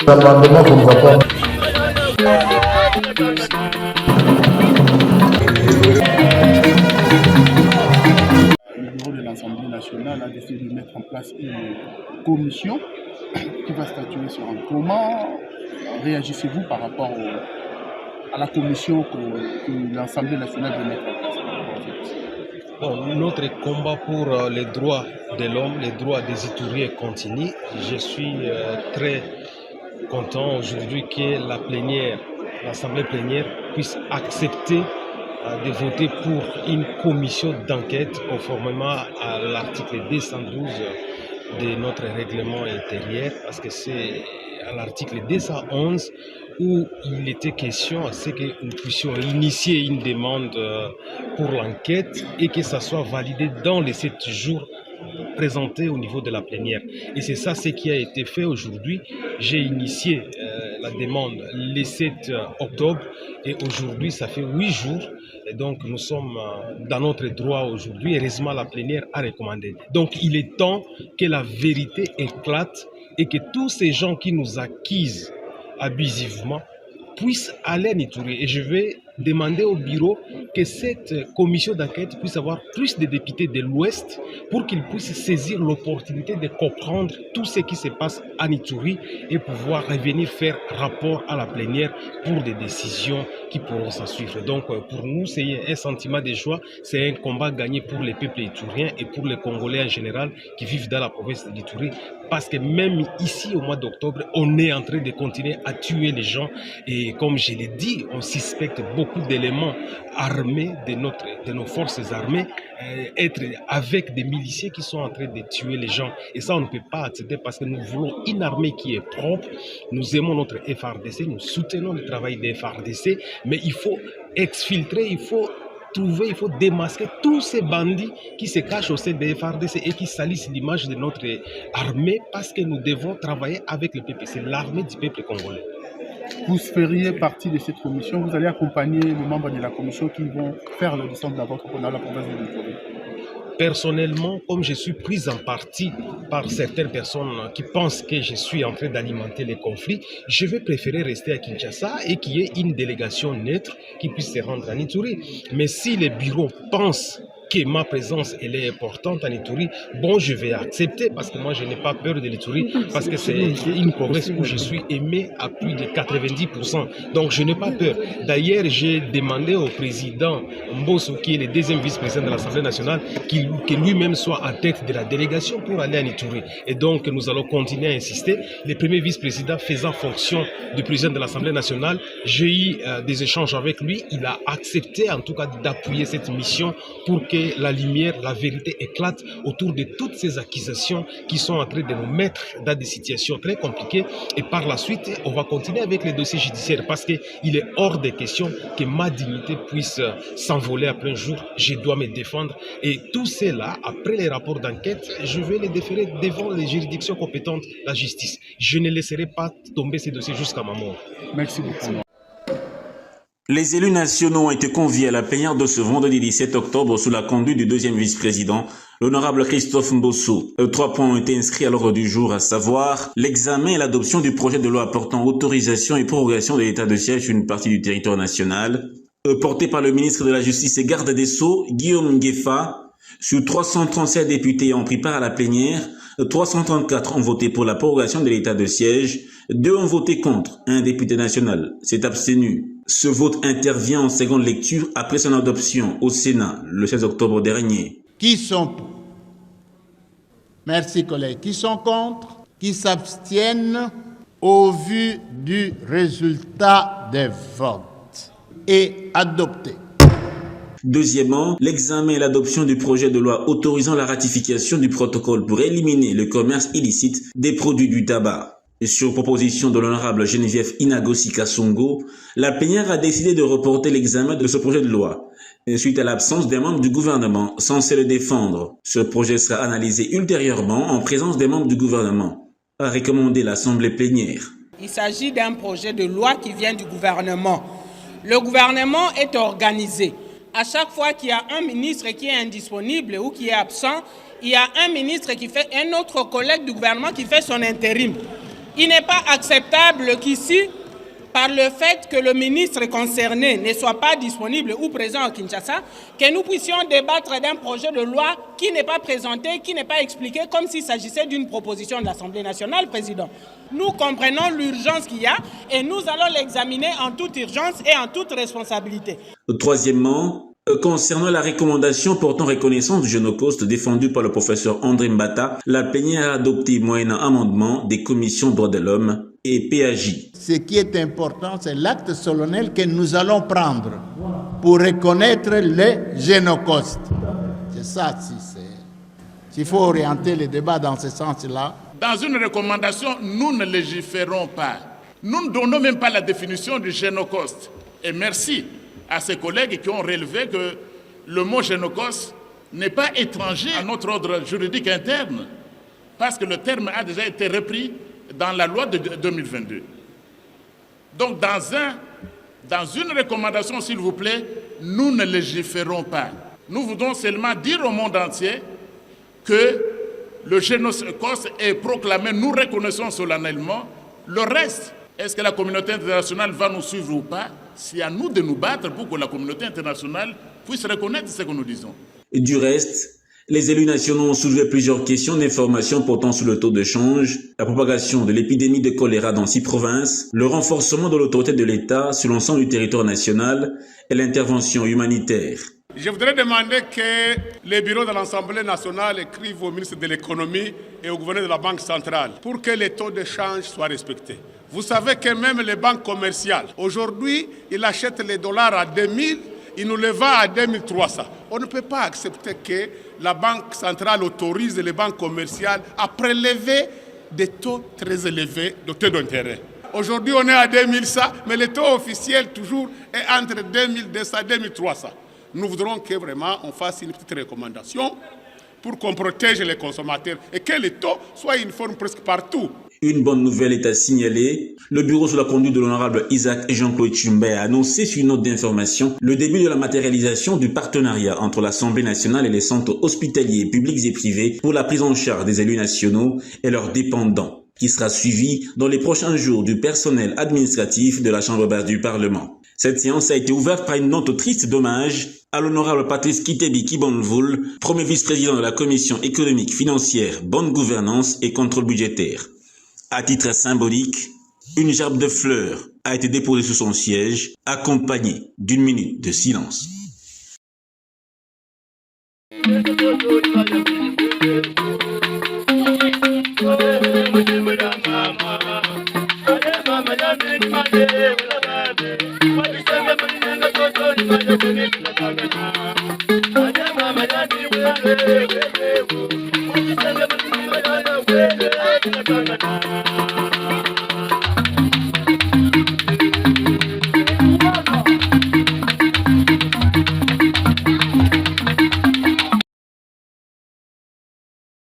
L'amendement qu'on va pas. Le bureau de l'Assemblée nationale a décidé de mettre en place une commission qui va statuer sur un. Comment réagissez-vous par rapport à la commission que l'Assemblée nationale veut mettre en place? Bon, notre combat pour les droits de l'homme, les droits des Ituriens continue. Je suis très content aujourd'hui que l'Assemblée plénière puisse accepter de voter pour une commission d'enquête conformément à l'article 212 de notre règlement intérieur, parce que c'est à l'article 211 où il était question à ce que nous puissions initier une demande pour l'enquête et que ça soit validé dans les 7 jours présentés au niveau de la plénière. Et c'est ça ce qui a été fait aujourd'hui. J'ai initié la demande le 7 octobre et aujourd'hui ça fait 8 jours. Et donc nous sommes dans notre droit aujourd'hui. Heureusement la plénière a recommandé. Donc il est temps que la vérité éclate et que tous ces gens qui nous accusent abusivement puissent aller à Ituri. Et je vais demander au bureau que cette commission d'enquête puisse avoir plus de députés de l'Ouest pour qu'ils puissent saisir l'opportunité de comprendre tout ce qui se passe à Ituri et pouvoir revenir faire rapport à la plénière pour des décisions qui pourront s'en suivre. Donc pour nous, c'est un sentiment de joie, c'est un combat gagné pour les peuples ituriens et pour les Congolais en général qui vivent dans la province d'Ituri. Parce que même ici, au mois d'octobre, on est en train de continuer à tuer les gens. Et comme je l'ai dit, on suspecte beaucoup d'éléments armés de nos forces armées être avec des miliciens qui sont en train de tuer les gens. Et ça, on ne peut pas accepter parce que nous voulons une armée qui est propre. Nous aimons notre FARDC, nous soutenons le travail des FARDC, mais il faut exfiltrer, il faut démasquer tous ces bandits qui se cachent au sein des FARDC et qui salissent l'image de notre armée parce que nous devons travailler avec le peuple. C'est l'armée du peuple congolais. Vous feriez partie de cette commission, vous allez accompagner les membres de la commission qui vont faire le descente dans la province de l'Ituri. Personnellement, comme je suis pris en partie par certaines personnes qui pensent que je suis en train d'alimenter les conflits, je vais préférer rester à Kinshasa et qu'il y ait une délégation neutre qui puisse se rendre en Ituri. Mais si les bureaux pensent que ma présence elle est importante en Ituri, bon, je vais accepter parce que moi je n'ai pas peur de l'Ituri parce que c'est une province où je suis aimé à plus de 90%. Donc je n'ai pas peur. D'ailleurs, j'ai demandé au président Mbosso, qui est le deuxième vice-président de l'Assemblée nationale, que lui-même soit à tête de la délégation pour aller en Ituri. Et donc nous allons continuer à insister. Le premier vice-président faisant fonction de président de l'Assemblée nationale, j'ai eu des échanges avec lui. Il a accepté en tout cas d'appuyer cette mission pour que la lumière, la vérité éclate autour de toutes ces accusations qui sont en train de nous mettre dans des situations très compliquées. Et par la suite, on va continuer avec les dossiers judiciaires parce qu'il est hors de question que ma dignité puisse s'envoler à plein jour. Je dois me défendre. Et tout cela, après les rapports d'enquête, je vais les déférer devant les juridictions compétentes, la justice. Je ne laisserai pas tomber ces dossiers jusqu'à ma mort. Merci beaucoup. Les élus nationaux ont été conviés à la plénière de ce vendredi 17 octobre sous la conduite du deuxième vice-président, l'honorable Christophe Mbosso. 3 points ont été inscrits à l'ordre du jour, à savoir l'examen et l'adoption du projet de loi portant autorisation et prorogation de l'état de siège sur une partie du territoire national, porté par le ministre de la Justice et garde des Sceaux, Guillaume Nguefa. Sur 337 députés ayant pris part à la plénière, 334 ont voté pour la prorogation de l'état de siège, 2 ont voté contre, un député national s'est abstenu. Ce vote intervient en seconde lecture après son adoption au Sénat le 16 octobre dernier. Qui sont pour? Merci collègues. Qui sont contre? Qui s'abstiennent? Au vu du résultat des votes et adopté. Deuxièmement, l'examen et l'adoption du projet de loi autorisant la ratification du protocole pour éliminer le commerce illicite des produits du tabac. Sur proposition de l'honorable Geneviève Inagosi Kasongo, la plénière a décidé de reporter l'examen de ce projet de loi, suite à l'absence des membres du gouvernement censés le défendre. Ce projet sera analysé ultérieurement en présence des membres du gouvernement. a recommandé l'Assemblée plénière. Il s'agit d'un projet de loi qui vient du gouvernement. Le gouvernement est organisé. À chaque fois qu'il y a un ministre qui est indisponible ou qui est absent, il y a un ministre qui fait, un autre collègue du gouvernement qui fait son intérim. Il n'est pas acceptable qu'ici, par le fait que le ministre concerné ne soit pas disponible ou présent à Kinshasa, que nous puissions débattre d'un projet de loi qui n'est pas présenté, qui n'est pas expliqué, comme s'il s'agissait d'une proposition de l'Assemblée nationale, Président. Nous comprenons l'urgence qu'il y a et nous allons l'examiner en toute urgence et en toute responsabilité. Troisièmement, concernant la recommandation portant reconnaissance du Génocoste défendue par le professeur André Mbata, la plénière a adopté moyennant amendement des commissions droits de l'homme et PAJ. Ce qui est important, c'est l'acte solennel que nous allons prendre pour reconnaître les génocostes. C'est ça, s'il faut orienter les débats dans ce sens-là. Dans une recommandation, nous ne légiférons pas. Nous ne donnons même pas la définition du génocoste. Et merci à ces collègues qui ont relevé que le mot génocoste n'est pas étranger à notre ordre juridique interne, parce que le terme a déjà été repris dans la loi de 2022. Donc, dans une recommandation, s'il vous plaît, nous ne légiférons pas. Nous voulons seulement dire au monde entier que le génocide est proclamé, nous reconnaissons solennellement. Le reste, est-ce que la communauté internationale va nous suivre ou pas? C'est à nous de nous battre pour que la communauté internationale puisse reconnaître ce que nous disons. Et du reste, les élus nationaux ont soulevé plusieurs questions d'information portant sur le taux de change, la propagation de l'épidémie de choléra dans 6 provinces, le renforcement de l'autorité de l'État sur l'ensemble du territoire national et l'intervention humanitaire. Je voudrais demander que les bureaux de l'Assemblée nationale écrivent au ministre de l'économie et au gouverneur de la Banque centrale pour que les taux de change soient respectés. Vous savez que même les banques commerciales, aujourd'hui, ils achètent les dollars à 2000, ils nous les vendent à 2300. On ne peut pas accepter que la Banque centrale autorise les banques commerciales à prélever des taux très élevés de taux d'intérêt. Aujourd'hui, on est à 2100, mais le taux officiel toujours est entre 2200 et 2300. Nous voudrons que vraiment on fasse une petite recommandation pour qu'on protège les consommateurs et que les taux soient uniformes presque partout. Une bonne nouvelle est à signaler. Le bureau sous la conduite de l'honorable Isaac et Jean-Claude Tshimbe a annoncé sur une note d'information le début de la matérialisation du partenariat entre l'Assemblée nationale et les centres hospitaliers publics et privés pour la prise en charge des élus nationaux et leurs dépendants, qui sera suivi dans les prochains jours du personnel administratif de la Chambre basse du Parlement. Cette séance a été ouverte par une note triste d'hommage à l'honorable Patrice Kitebi Kibonvoul, premier vice-président de la Commission économique, financière, bonne gouvernance et contrôle budgétaire. À titre symbolique, une gerbe de fleurs a été déposée sur son siège, accompagnée d'une minute de silence. Mama,